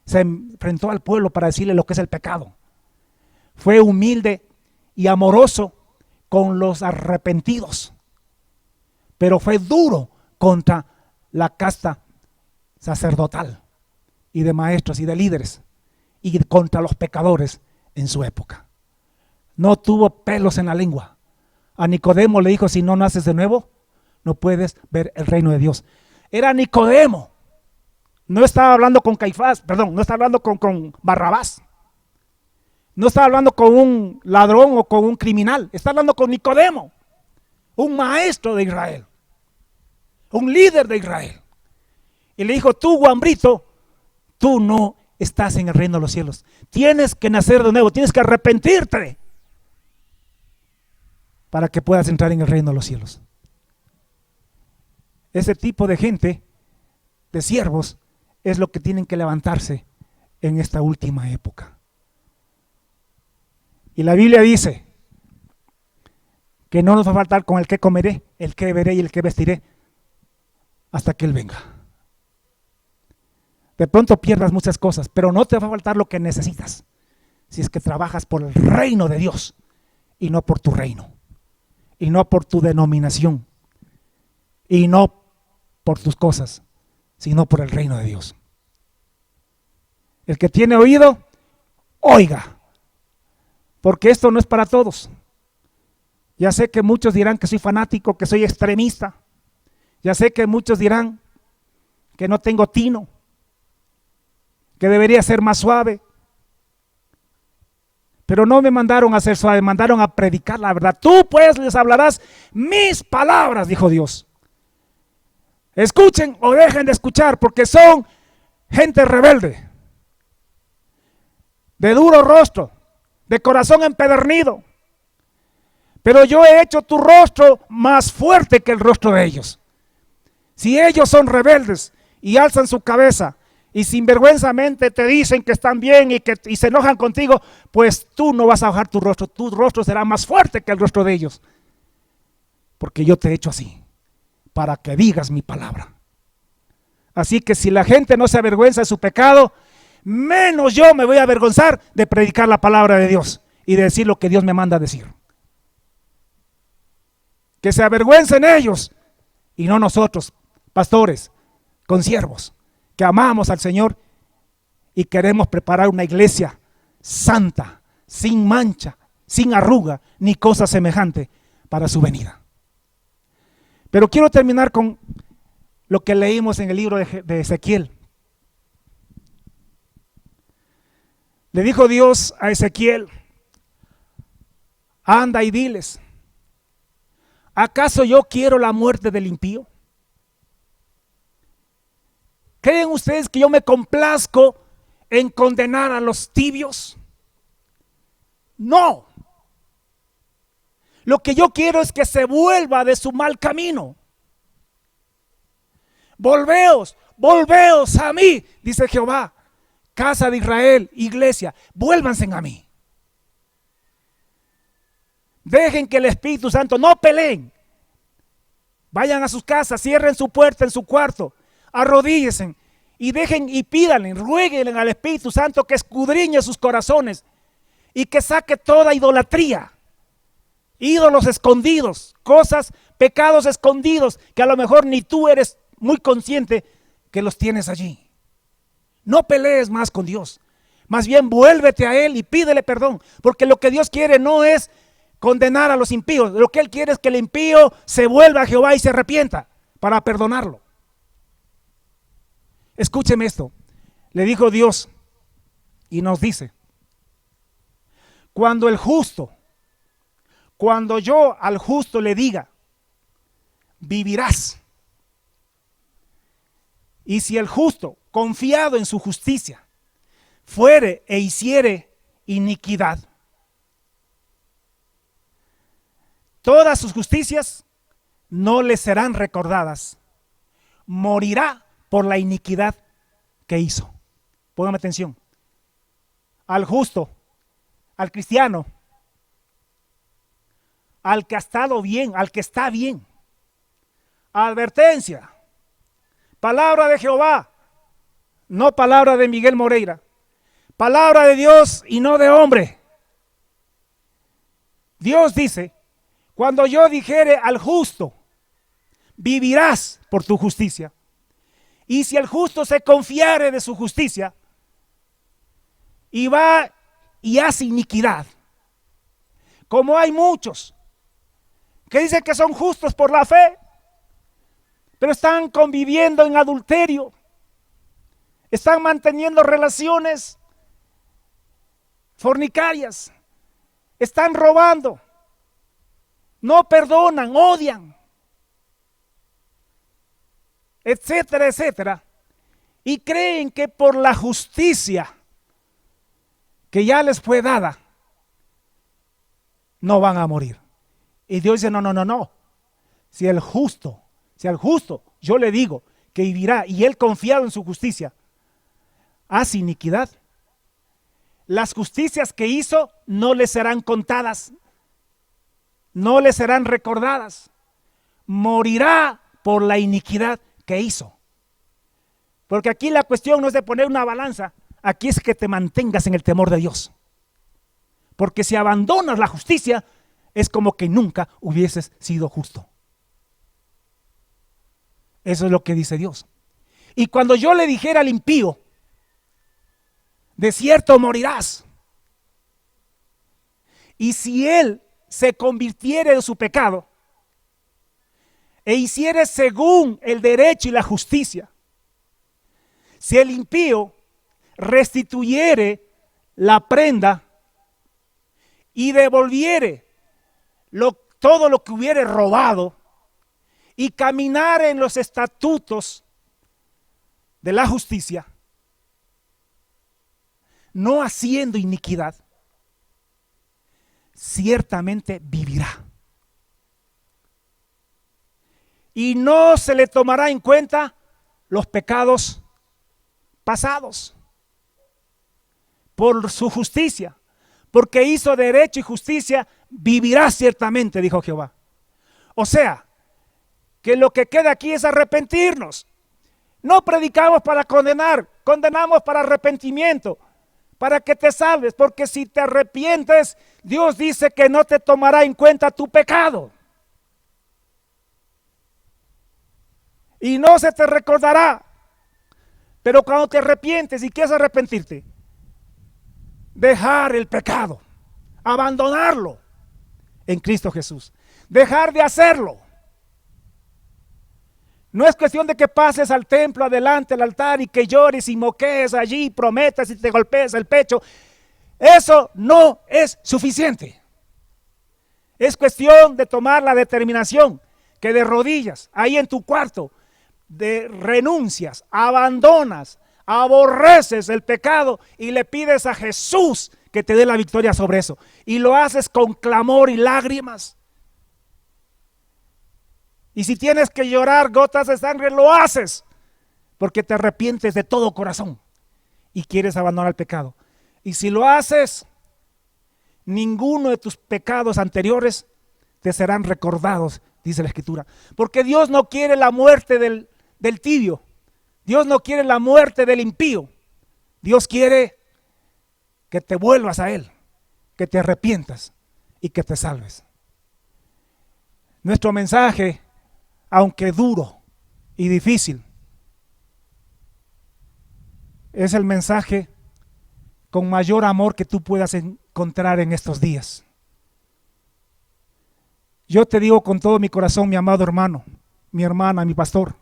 Se enfrentó al pueblo para decirle lo que es el pecado. Fue humilde y amoroso con los arrepentidos. Pero fue duro contra la casta sacerdotal y de maestros y de líderes y contra los pecadores en su época. No tuvo pelos en la lengua. A Nicodemo le dijo, si no naces de nuevo, no puedes ver el reino de Dios. Era Nicodemo. No estaba hablando con Caifás, no estaba hablando con Barrabás. No está hablando con un ladrón o con un criminal, está hablando con Nicodemo, un maestro de Israel, un líder de Israel. Y le dijo, tú, guambrito, tú no estás en el reino de los cielos. Tienes que nacer de nuevo, tienes que arrepentirte para que puedas entrar en el reino de los cielos. Ese tipo de gente, de siervos, es lo que tienen que levantarse en esta última época. Y la Biblia dice que no nos va a faltar con el que comeré, el que beberé y el que vestiré hasta que Él venga. De pronto pierdas muchas cosas, pero no te va a faltar lo que necesitas si es que trabajas por el reino de Dios y no por tu reino, y no por tu denominación, y no por tus cosas, sino por el reino de Dios. El que tiene oído, oiga, porque esto no es para todos. Ya sé que muchos dirán que soy fanático, que soy extremista. Ya sé que muchos dirán que no tengo tino, que debería ser más suave. Pero no me mandaron a ser suave, me mandaron a predicar la verdad. Tú pues les hablarás mis palabras, dijo Dios. Escuchen o dejen de escuchar, porque son gente rebelde, de duro rostro, de corazón empedernido. Pero yo he hecho tu rostro más fuerte que el rostro de ellos. Si ellos son rebeldes y alzan su cabeza y sinvergüenzamente te dicen que están bien y se enojan contigo, pues tú no vas a bajar tu rostro será más fuerte que el rostro de ellos. Porque yo te he hecho así, para que digas mi palabra. Así que si la gente no se avergüenza de su pecado, menos yo me voy a avergonzar de predicar la palabra de Dios y de decir lo que Dios me manda a decir. Que se avergüencen ellos y no nosotros, pastores, consiervos, que amamos al Señor y queremos preparar una iglesia santa, sin mancha, sin arruga, ni cosa semejante para su venida. Pero quiero terminar con lo que leímos en el libro de Ezequiel. Le dijo Dios a Ezequiel, anda y diles, ¿acaso yo quiero la muerte del impío? ¿Creen ustedes que yo me complazco en condenar a los tibios? No. Lo que yo quiero es que se vuelva de su mal camino. Volveos, volveos a mí, dice Jehová, casa de Israel, iglesia, vuélvanse a mí. Dejen que el Espíritu Santo, no peleen. Vayan a sus casas, cierren su puerta en su cuarto, arrodíllense y dejen y pídanle, ruéguenle al Espíritu Santo que escudriñe sus corazones y que saque toda idolatría, ídolos escondidos, cosas, pecados escondidos que a lo mejor ni tú eres muy consciente que los tienes allí. No pelees más con Dios, más bien vuélvete a Él y pídele perdón, porque lo que Dios quiere no es condenar a los impíos, lo que Él quiere es que el impío se vuelva a Jehová y se arrepienta para perdonarlo. Escúcheme esto, le dijo Dios y nos dice, cuando yo al justo le diga, vivirás, y si el justo, confiado en su justicia, fuere e hiciere iniquidad, todas sus justicias no le serán recordadas, morirá por la iniquidad que hizo. Póngame atención. Al justo, al cristiano, al que ha estado bien, al que está bien. Advertencia. Palabra de Jehová, no palabra de Miguel Moreira. Palabra de Dios y no de hombre. Dios dice, cuando yo dijere al justo, vivirás por tu justicia. Y si el justo se confiare de su justicia y va y hace iniquidad, como hay muchos que dicen que son justos por la fe, pero están conviviendo en adulterio, están manteniendo relaciones fornicarias, están robando, no perdonan, odian, etcétera, etcétera, y creen que por la justicia que ya les fue dada, no van a morir. Y Dios dice, no, no, no, no. Si al justo, yo le digo que vivirá y él confiado en su justicia, hace iniquidad, las justicias que hizo no le serán contadas, no le serán recordadas. Morirá por la iniquidad que hizo. Porque aquí la cuestión no es de poner una balanza, aquí es que te mantengas en el temor de Dios. Porque si abandonas la justicia, es como que nunca hubieses sido justo. Eso es lo que dice Dios. Y cuando yo le dijera al impío, de cierto morirás, y si él se convirtiere en su pecado e hiciere según el derecho y la justicia, si el impío restituyere la prenda y devolviere todo lo que hubiere robado y caminare en los estatutos de la justicia, no haciendo iniquidad, ciertamente vivirá. Y no se le tomará en cuenta los pecados pasados por su justicia, porque hizo derecho y justicia, vivirá ciertamente, dijo Jehová. O sea, que lo que queda aquí es arrepentirnos. No predicamos para condenar, condenamos para arrepentimiento, para que te salves, porque si te arrepientes, Dios dice que no te tomará en cuenta tu pecado. Y no se te recordará. Pero cuando te arrepientes y quieres arrepentirte, dejar el pecado, abandonarlo en Cristo Jesús, dejar de hacerlo. No es cuestión de que pases al templo, adelante al altar y que llores y moquees allí, prometas y te golpees el pecho. Eso no es suficiente. Es cuestión de tomar la determinación que de rodillas, ahí en tu cuarto, de renuncias, abandonas, aborreces el pecado y le pides a Jesús que te dé la victoria sobre eso. Y lo haces con clamor y lágrimas. Y si tienes que llorar gotas de sangre, lo haces, porque te arrepientes de todo corazón y quieres abandonar el pecado. Y si lo haces, ninguno de tus pecados anteriores te serán recordados, dice la Escritura. Porque Dios no quiere la muerte del tibio. Dios no quiere la muerte del impío. Dios quiere que te vuelvas a Él, que te arrepientas y que te salves. Nuestro mensaje, aunque duro y difícil, es el mensaje con mayor amor que tú puedas encontrar en estos días. Yo te digo con todo mi corazón, mi amado hermano, mi hermana, mi pastor,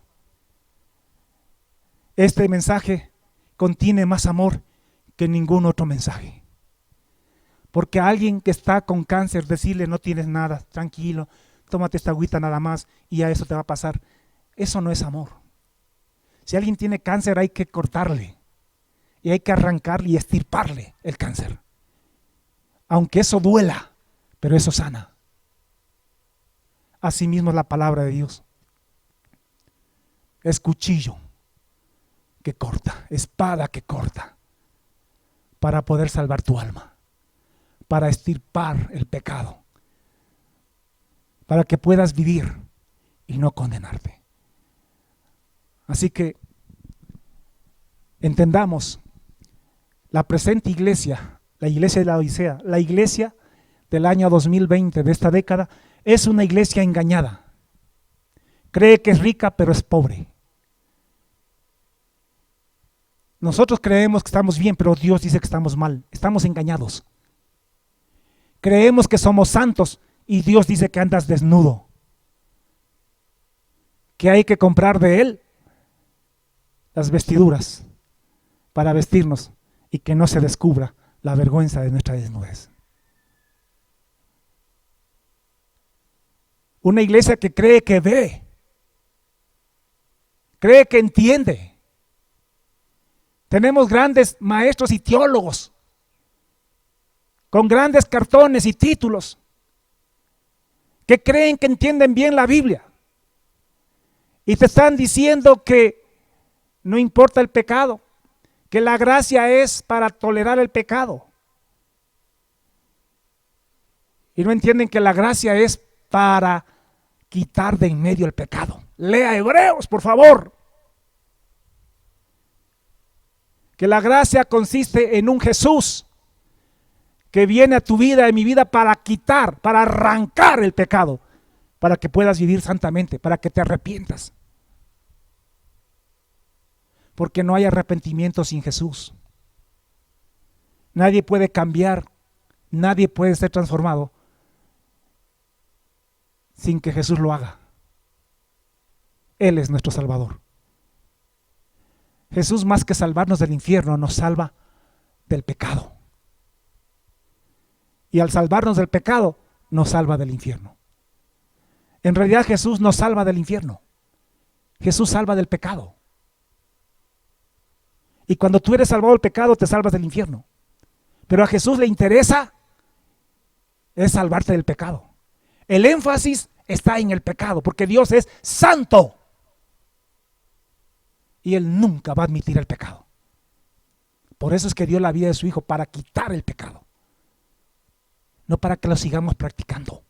este mensaje contiene más amor que ningún otro mensaje. Porque a alguien que está con cáncer, decirle no tienes nada, tranquilo, tómate esta agüita nada más y ya eso te va a pasar. Eso no es amor. Si alguien tiene cáncer hay que cortarle y hay que arrancarle y extirparle el cáncer. Aunque eso duela, pero eso sana. Asimismo es la palabra de Dios. Es cuchillo que corta, espada que corta, para poder salvar tu alma, para extirpar el pecado, para que puedas vivir y no condenarte. Así que entendamos, la presente iglesia, la iglesia de la Odisea, la iglesia del año 2020, de esta década, es una iglesia engañada. Cree que es rica, pero es pobre. Nosotros creemos que estamos bien, pero Dios dice que estamos mal. Estamos engañados. Creemos que somos santos y Dios dice que andas desnudo. Que hay que comprar de Él las vestiduras para vestirnos y que no se descubra la vergüenza de nuestra desnudez. Una iglesia que cree que ve, cree que entiende. Tenemos grandes maestros y teólogos con grandes cartones y títulos que creen que entienden bien la Biblia y te están diciendo que no importa el pecado, que la gracia es para tolerar el pecado. Y no entienden que la gracia es para quitar de en medio el pecado. Lea Hebreos, por favor. Que la gracia consiste en un Jesús que viene a tu vida y mi vida para quitar, para arrancar el pecado, para que puedas vivir santamente, para que te arrepientas. Porque no hay arrepentimiento sin Jesús. Nadie puede cambiar, nadie puede ser transformado sin que Jesús lo haga. Él es nuestro Salvador. Jesús, más que salvarnos del infierno, nos salva del pecado. Y al salvarnos del pecado, nos salva del infierno. En realidad Jesús nos salva del infierno. Jesús salva del pecado. Y cuando tú eres salvado del pecado, te salvas del infierno. Pero a Jesús le interesa es salvarte del pecado. El énfasis está en el pecado, porque Dios es santo. Y Él nunca va a admitir el pecado. Por eso es que dio la vida de su Hijo, para quitar el pecado. No para que lo sigamos practicando.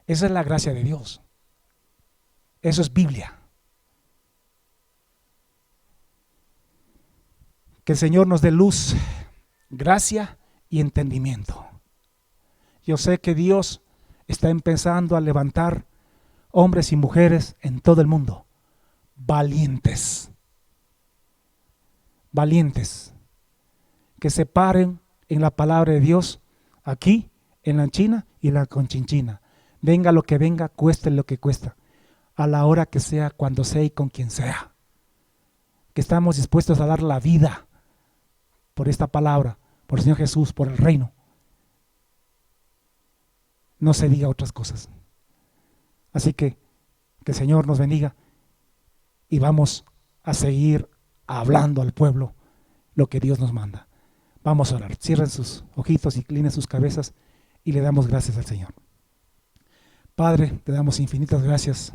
Esa es la gracia de Dios. Eso es Biblia. Que el Señor nos dé luz, gracia y entendimiento. Yo sé que Dios está empezando a levantar hombres y mujeres en todo el mundo, valientes, que se paren en la palabra de Dios, aquí, en la China y en la Conchinchina. Venga lo que venga, cueste lo que cuesta, a la hora que sea, cuando sea y con quien sea. Que estamos dispuestos a dar la vida por esta palabra, por el Señor Jesús, por el reino. No se diga otras cosas. Así que el Señor nos bendiga y vamos a seguir hablando al pueblo lo que Dios nos manda. Vamos a orar. Cierren sus ojitos, inclinen sus cabezas y le damos gracias al Señor. Padre, te damos infinitas gracias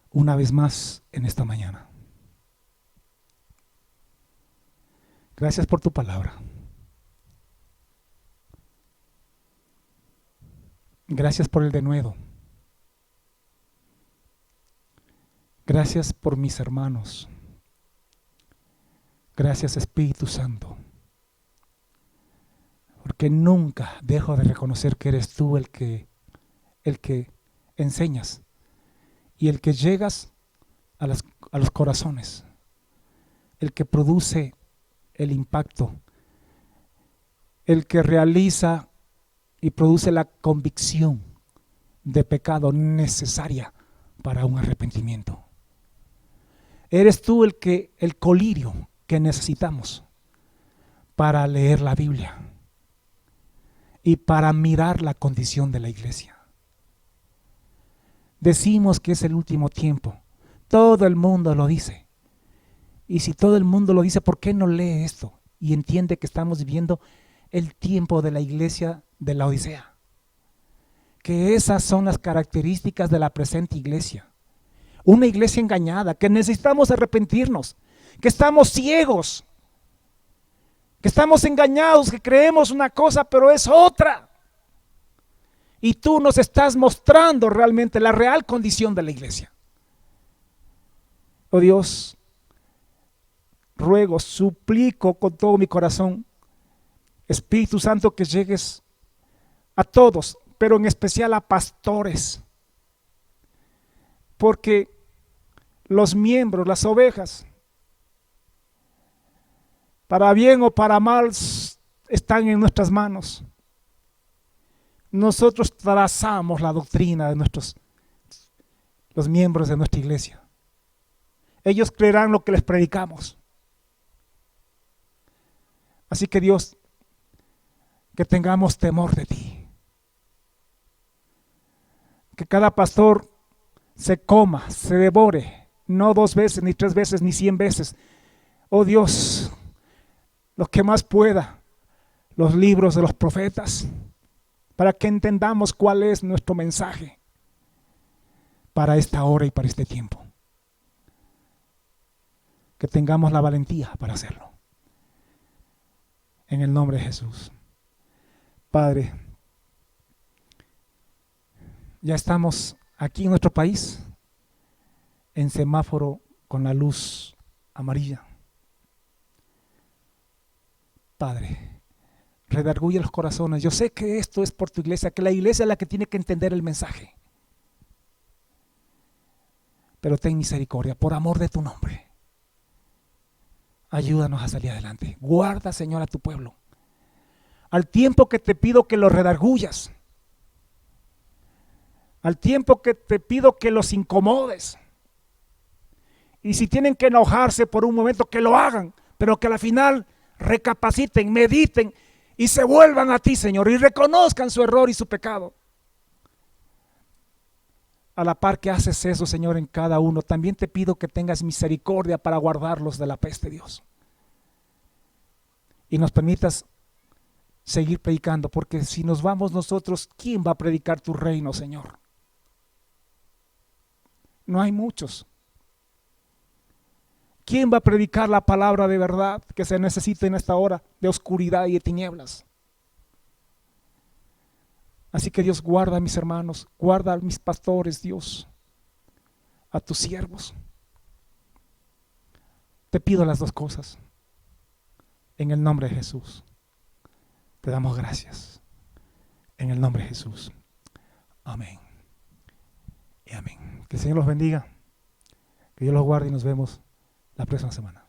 una vez más en esta mañana. Gracias por tu palabra. Gracias por el denuedo. Gracias por mis hermanos. Gracias, Espíritu Santo. Porque nunca dejo de reconocer que eres tú el que enseñas y el que llegas a los corazones, el que produce el impacto, el que realiza y produce la convicción de pecado necesaria para un arrepentimiento. Eres tú el colirio que necesitamos para leer la Biblia y para mirar la condición de la iglesia. Decimos que es el último tiempo. Todo el mundo lo dice. Y si todo el mundo lo dice, ¿por qué no lee esto? Y entiende que estamos viviendo el tiempo de la iglesia de la Odisea. Que esas son las características de la presente iglesia. Una iglesia engañada, que necesitamos arrepentirnos, que estamos ciegos, que estamos engañados, que creemos una cosa pero es otra. Y tú nos estás mostrando realmente la real condición de la iglesia. Oh Dios, ruego, suplico con todo mi corazón, Espíritu Santo, que llegues a todos, pero en especial a pastores. Porque los miembros, las ovejas, para bien o para mal, están en nuestras manos. Nosotros trazamos la doctrina de los miembros de nuestra iglesia. Ellos creerán lo que les predicamos. Así que Dios, que tengamos temor de ti. Que cada pastor se coma, se devore, no 2 veces, ni 3 veces, ni 100 veces. Oh Dios, lo que más pueda, los libros de los profetas, para que entendamos cuál es nuestro mensaje para esta hora y para este tiempo. Que tengamos la valentía para hacerlo. En el nombre de Jesús. Padre, ya estamos aquí en nuestro país en semáforo con la luz amarilla. Padre, redarguye los corazones. Yo sé que esto es por tu iglesia, que la iglesia es la que tiene que entender el mensaje. Pero ten misericordia, por amor de tu nombre. Ayúdanos a salir adelante. Guarda, Señor, a tu pueblo. Al tiempo que te pido que los redarguyas. Al tiempo que te pido que los incomodes. Y si tienen que enojarse por un momento, que lo hagan. Pero que al final recapaciten, mediten y se vuelvan a ti, Señor. Y reconozcan su error y su pecado. A la par que haces eso, Señor, en cada uno, también te pido que tengas misericordia para guardarlos de la peste, Dios. Y nos permitas seguir predicando, porque si nos vamos nosotros, ¿quién va a predicar tu reino, Señor? No hay muchos. ¿Quién va a predicar la palabra de verdad que se necesita en esta hora de oscuridad y de tinieblas? Así que Dios, guarda a mis hermanos, guarda a mis pastores, Dios, a tus siervos. Te pido las 2 cosas. En el nombre de Jesús. Te damos gracias. En el nombre de Jesús. Amén. Y amén. Que el Señor los bendiga. Que Dios los guarde y nos vemos la próxima semana.